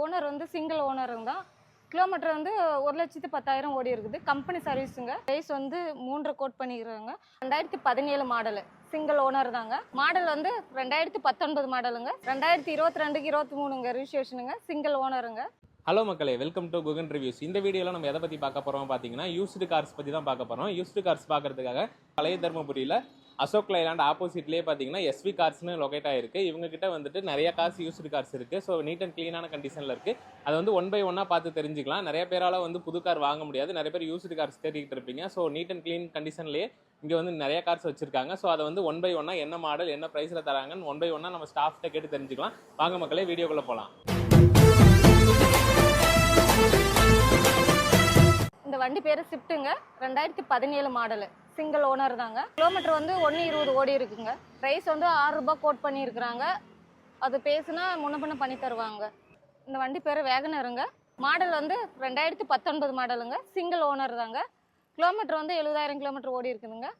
Owner வந்து single ஓனருங்க தான். Kilometre வந்து 1,10,000 ஓடி இருக்குது. கம்பெனி சர்வீஸுங்க. ப்ரைஸ் வந்து 3 கோட் பண்ணிக்கிறாங்க. 2017 மாடலு. சிங்கிள் ஓனர் தாங்க. மாடல் வந்து 2019 மாடலுங்க. 2022க்கு 23ங்க ரிஜிஸ்ட்ரேஷனுங்க. சிங்கிள் ஓனருங்க. ஹலோ மக்களே, வெல்கம் டு குகன் ரிவ்யூஸ். இந்த வீடியோவில் நம்ம எதை பற்றி பார்க்க போகிறோம் பார்த்தீங்கன்னா, யூஸ்டு கார்ஸ் பற்றி தான் பார்க்க போகிறோம். யூஸ்டு கார்ஸ் பார்க்கறதுக்காக பழைய தர்மபுரியில் அசோக் லைலாண்ட் ஆப்போசிட்லேயே பார்த்தீங்கன்னா எஸ்வி கார்ஸ்னு லொகேட் ஆகிருக்கு. இவங்ககிட்ட வந்துட்டு நிறைய கார்ஸ் யூஸ்டு கார்ஸ் இருக்குது. ஸோ நீட் அண்ட் க்ளீனான கண்டிஷனில் இருக்குது. அது வந்து 1 by 1 பார்த்து தெரிஞ்சுக்கலாம். நிறைய பேரால் வந்து புது கார் வாங்க முடியாது. நிறைய பேர் யூஸ்டு கார்ஸ் தேடிக்கிட்டு இருப்பீங்க. ஸோ நீட் அண்ட் க்ளீன் கண்டிஷன்லேயே இங்கே வந்து நிறைய கார்ஸ் வச்சிருக்காங்க. ஸோ அதை வந்து 1 by 1 என்ன மாடல் என்ன ப்ரைஸில் தராங்கன்னு 1 by 1 நம்ம ஸ்டாஃப்கிட்ட கேட்டு தெரிஞ்சுக்கலாம். வாங்க மக்களே, வீடியோக்குள்ளே போகலாம். இந்த வண்டி பேர் ஸ்விஃப்ட்டுங்க. 2017 மாடலு. சிங்கிள் ஓனர் தாங்க. கிலோமீட்டர் வந்து 120 ஓடி இருக்குங்க. ப்ரைஸ் வந்து ₹6 கோட் பண்ணியிருக்கிறாங்க. அது பேசுனா முன்ன பின்ன பண்ணி தருவாங்க. இந்த வண்டி பேர் வேகனருங்க. மாடல் வந்து 2019 மாடலுங்க. சிங்கிள் ஓனர் தாங்க. கிலோமீட்டர் வந்து 70,000 கிலோமீட்டர் ஓடி இருக்குதுங்க.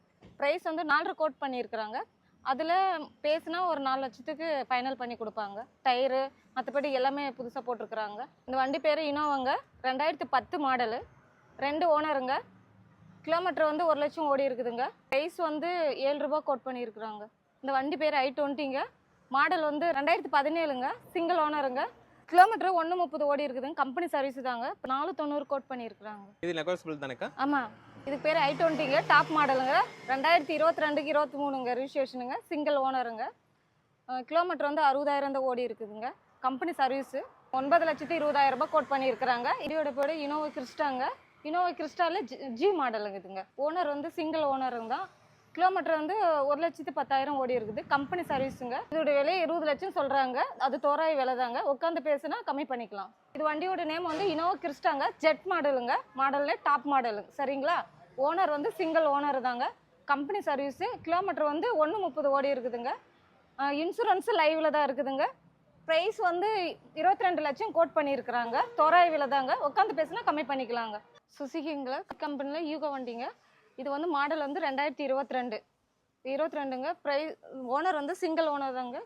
ப்ரைஸ் வந்து 4 கோட் பண்ணியிருக்கிறாங்க. அதில் பேசுனா ஒரு 4 லட்சத்துக்கு ஃபைனல் பண்ணி கொடுப்பாங்க. டயரு மற்றபடி எல்லாமே புதுசாக போட்டிருக்கிறாங்க. இந்த வண்டி பேர் இனோவாங்க. 2010 மாடலு. 2 ஓனருங்க. கிலோமீட்டர் வந்து 1 லட்சம் ஓடி இருக்குதுங்க. ப்ரைஸ் வந்து ₹7 கோட் பண்ணியிருக்கிறாங்க. இந்த வண்டி பேர் i20ங்க. மாடல் வந்து 2017ங்க. சிங்கிள் ஓனருங்க. கிலோமீட்டர் 130 ஓடி இருக்குதுங்க. கம்பெனி சர்வீஸ் தாங்க. 490 கோட் பண்ணியிருக்கிறாங்க. இது நெகோசியபிள் தானேக்கா? ஆமாம், இதுக்கு பேர் i20ங்க. டாப் மாடலுங்க. 2022க்கு 23ங்க ரிஜிஸ்ட்ரேஷனுங்க. சிங்கிள் ஓனருங்க. கிலோமீட்டர் வந்து 60,000 ஓடி இருக்குதுங்க. Company service. ₹9,20,000 கோட் பண்ணியிருக்கிறாங்க. இதோட பேர் இனோவா கிறிஸ்டாங்க. இனோவா கிறிஸ்டால ஜி மாடலுங்க இதுங்க. ஓனர் வந்து சிங்கிள் ஓனருங்க தான். கிலோமீட்டர் வந்து 1,10,000 ஓடி இருக்குது. கம்பெனி சர்வீஸுங்க. இதோட விலை 20 லட்சம் சொல்கிறாங்க. அது தோராய விலை தாங்க. உட்காந்து பேசுனா கம்மி பண்ணிக்கலாம். இது வண்டியோட நேம் வந்து இனோவா கிறிஸ்டாங்க. ஜெட் மாடலுங்க. மாடல்ல டாப் மாடலுங்க. சரிங்களா? ஓனர் வந்து சிங்கிள் ஓனர் தாங்க. Company service. கிலோமீட்டர் வந்து 130 ஓடி இருக்குதுங்க. இன்சூரன்ஸு லைவில் தான் இருக்குதுங்க. ப்ரைஸ் வந்து 22 லட்சம் கோட் பண்ணியிருக்கிறாங்க. தோராய விலை தாங்க. உட்காந்து பேசுனா கம்மி பண்ணிக்கலாங்க. சுசுகிங்கள கம்பெனியில் யூகோ வண்டிங்க. இது வந்து மாடல் வந்து 2022ங்க. ப்ரைஸ் ஓனர் வந்து சிங்கிள் ஓனர் தாங்க.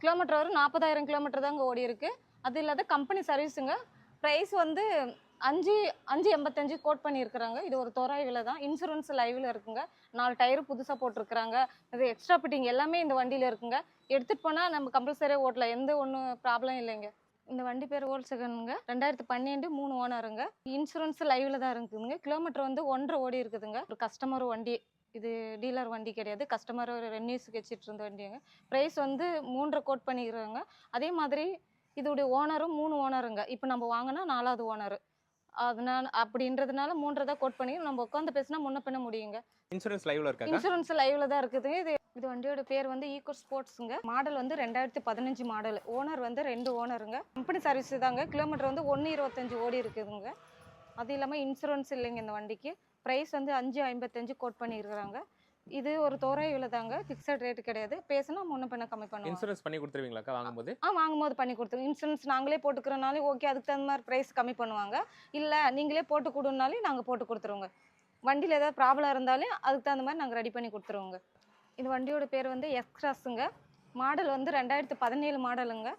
கிலோமீட்டர் வரும் 40,000 கிலோமீட்டர் தாங்க ஓடி இருக்குது. அது இல்லாத கம்பெனி சர்வீஸுங்க. ப்ரைஸ் வந்து 5,85 கோட் பண்ணியிருக்கிறாங்க. இது ஒரு தோராய விலை தான். இன்சூரன்ஸ் லைவில் இருக்குங்க. 4 டயரு புதுசாக போட்டிருக்கிறாங்க. இது எக்ஸ்ட்ரா ஃபிட்டிங் எல்லாமே இந்த வண்டியில் இருக்குங்க. எடுத்துகிட்டு போனால் நம்ம கம்பல்சரியாக ஓட்டலாம். எந்த ஒன்றும் ப்ராப்ளம் இல்லைங்க. இந்த வண்டி பேர் ஓல்ட் செகண்டுங்க. 2012 3 ஓனருங்க. இன்சூரன்ஸ் லைவில் தான் இருக்குதுங்க. கிலோமீட்டர் வந்து 1.5 ஓடி இருக்குதுங்க. ஒரு கஸ்டமர் வண்டி. இது டீலர் வண்டி கிடையாது. கஸ்டமர் ரெனியூஸுக்கு வச்சுட்டு இருந்த வண்டிங்க. ப்ரைஸ் வந்து 3 கோட் பண்ணிக்கிறாங்க. அதே மாதிரி இதோடைய ஓனரும் 3 ஓனருங்க. இப்போ நம்ம வாங்கினா 4வது ஓனரு. அதனால அப்படின்றதுனால 3 தான் கோட் பண்ணி நம்ம உட்காந்து பேசினா முன்ன பின்ன முடியுங்க. இன்சூரன்ஸ் லைவ்ல இருக்கா? இன்சூரன்ஸ் லைவ்ல தான் இருக்குது. இது வண்டியோட பேர் வந்து ஈகோ ஸ்போர்ட்ஸுங்க. மாடல் வந்து 2015 மாடல். ஓனர் வந்து 2 ஓனருங்க. கம்பெனி சர்வீஸ் தாங்க. கிலோமீட்டர் வந்து 125 ஓடி இருக்குதுங்க. அது இல்லாமல் இன்சூரன்ஸ் இல்லைங்க இந்த வண்டிக்கு. ப்ரைஸ் வந்து 5,55 கோட் பண்ணியிருக்கிறாங்க. இது ஒரு தோராய விலை தாங்க. ஃபிக்ஸட் ரேட்டு கிடையாது. பேசினா முன்ன பின்ன கம்மி பண்ணுவோம். இன்சூரன்ஸ் பண்ணி கொடுத்துருவீங்களாக்கா வாங்கும்போது? வாங்கும்போது பண்ணி கொடுத்துருவோம். இன்சூரன்ஸ் நாங்களே போட்டுக்கிறனாலே ஓகே, அதுக்கு தகுந்த மாதிரி ப்ரைஸ் கம்மி பண்ணுவாங்க. இல்லை நீங்களே போட்டு கொடுனாலே நாங்கள் போட்டு கொடுத்துருவோங்க. வண்டியில் ஏதாவது ப்ராப்ளம் இருந்தாலே அதுக்கு தகுந்த மாதிரி நாங்கள் ரெடி பண்ணி கொடுத்துருவோங்க. இந்த வண்டியோட பேர் வந்து எக்ஸ்கிராஸுங்க. மாடல் வந்து 2017 மாடலுங்க.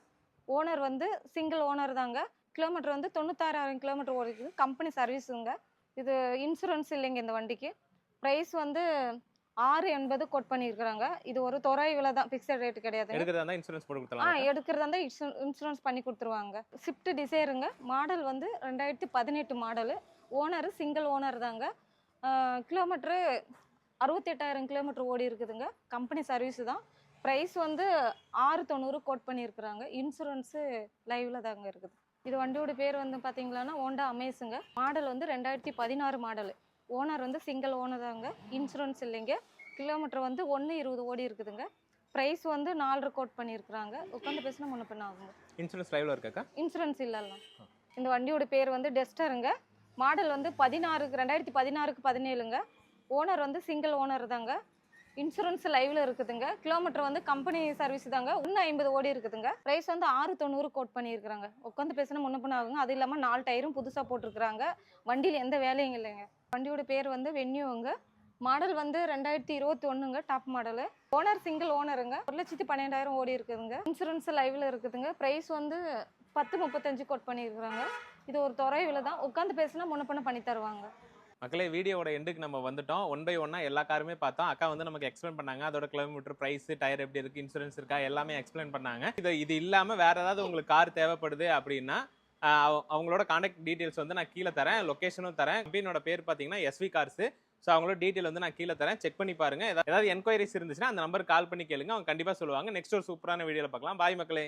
ஓனர் வந்து சிங்கிள் ஓனர் தாங்க. கிலோமீட்டர் வந்து 96,000 கிலோமீட்டர் ஓடிக்குது. கம்பெனி சர்வீஸுங்க. இது இன்சூரன்ஸ் இல்லைங்க இந்த வண்டிக்கு. ப்ரைஸ் வந்து 6,80 கோட் பண்ணியிருக்கிறாங்க. இது ஒரு தோராய விலை தான். ஃபிக்ஸட் ரேட்டு கிடையாது. எடுக்கிறதா இருந்தால் இன்சூரன்ஸ் போட்டு கொடுத்தலாம். எடுக்கிறதா இருந்தால் இன்சூரன்ஸ் பண்ணி கொடுத்துருவாங்க. ஸ்விஃப்ட் டிசைருங்க. மாடல் வந்து 2018 மாடலு. ஓனர் சிங்கிள் ஓனர் தாங்க. கிலோமீட்ரு 68,000 கிலோமீட்டர் ஓடி இருக்குதுங்க. கம்பெனி சர்வீஸு தான். ப்ரைஸ் வந்து 6,90 கோட் பண்ணியிருக்கிறாங்க. இன்சூரன்ஸு லைவில் தாங்க இருக்குது. இது வண்டியோட பேர் வந்து பார்த்தீங்களான்னா ஹோண்டா அமேஸுங்க. மாடல் வந்து 2016 மாடலு. ஓனர் வந்து சிங்கிள் ஓனர் தாங்க. இன்சூரன்ஸ் இல்லைங்க. கிலோமீட்டர் வந்து 120 ஓடி இருக்குதுங்க. ப்ரைஸ் வந்து 4 கோட் பண்ணியிருக்கிறாங்க. உட்காந்து பேசினா முன்ன பின்ன ஆகுங்க. இன்சூரன்ஸ் லைவ்ல இருக்காக்கா? இன்சூரன்ஸ் இல்லைல்ல. இந்த வண்டியோட பேர் வந்து டெஸ்டருங்க. மாடல் வந்து 2016க்கு 17ங்க. ஓனர் வந்து சிங்கிள் ஓனர் தாங்க. இன்சூரன்ஸ் லைவ்ல இருக்குதுங்க. கிலோமீட்டர் வந்து கம்பெனி சர்வீஸ் தாங்க. 150 ஓடி இருக்குதுங்க. ப்ரைஸ் வந்து 6,90 கோட் பண்ணியிருக்கிறாங்க. உட்காந்து பேசினா முன்ன பின்ன ஆகுங்க. அது இல்லாமல் 4 டயரும் புதுசாக போட்டிருக்கிறாங்க. வண்டியில் எந்த வேலையும் இல்லைங்க. வண்டியோட பேர் வந்து வென்யூங்க. மாடல் வந்து 2021ங்க. Top model. ஓனர் சிங்கிள் ஓனருங்க. 1,12,000 ஓடி இருக்குதுங்க. இன்சூரன்ஸ் லைவ்ல இருக்குதுங்க. ப்ரைஸ் வந்து 10:35 கோட் பண்ணியிருக்கிறாங்க. இது ஒரு தொலைவில் தான், உட்காந்து பேசினா முன்ன பின்ன பண்ணி தருவாங்க. மக்களே வீடியோவோட எண்டுக்கு நம்ம வந்துட்டோம். ஒன் பை ஒன்னா எல்லா காருமே பார்த்தோம். அக்கா வந்து நமக்கு எக்ஸ்பிளைன் பண்ணாங்க. அதோட கிலோமீட்டர் பிரைஸ், டயர் எப்படி இருக்கு, இன்சூரன்ஸ் இருக்கா, எல்லாமே எக்ஸ்பிளைன் பண்ணாங்க. இது இல்லாம வேற ஏதாவது உங்களுக்கு கார் தேவைப்படுது அப்படின்னா அவங்களோட கான்டாக்ட் டீடைல்ஸ் வந்து நான் கீழே தரேன், லொகேஷனும் தரேன். கம்பெனியோட பேர் பார்த்தீங்கன்னா எஸ்வி கார்ஸ். ஸோ அவங்களோட டீடைல் வந்து நான் கீழே தரேன், செக் பண்ணி பாருங்க. ஏதாவது என்கொயரிஸ் இருந்துச்சுன்னா அந்த நம்பருக்கு கால் பண்ணி கேளுங்க, அவங்க கண்டிப்பாக சொல்லுவாங்க. நெக்ஸ்ட் ஒரு சூப்பரான வீடியோவில் பார்க்கலாம். பாய் மக்களே.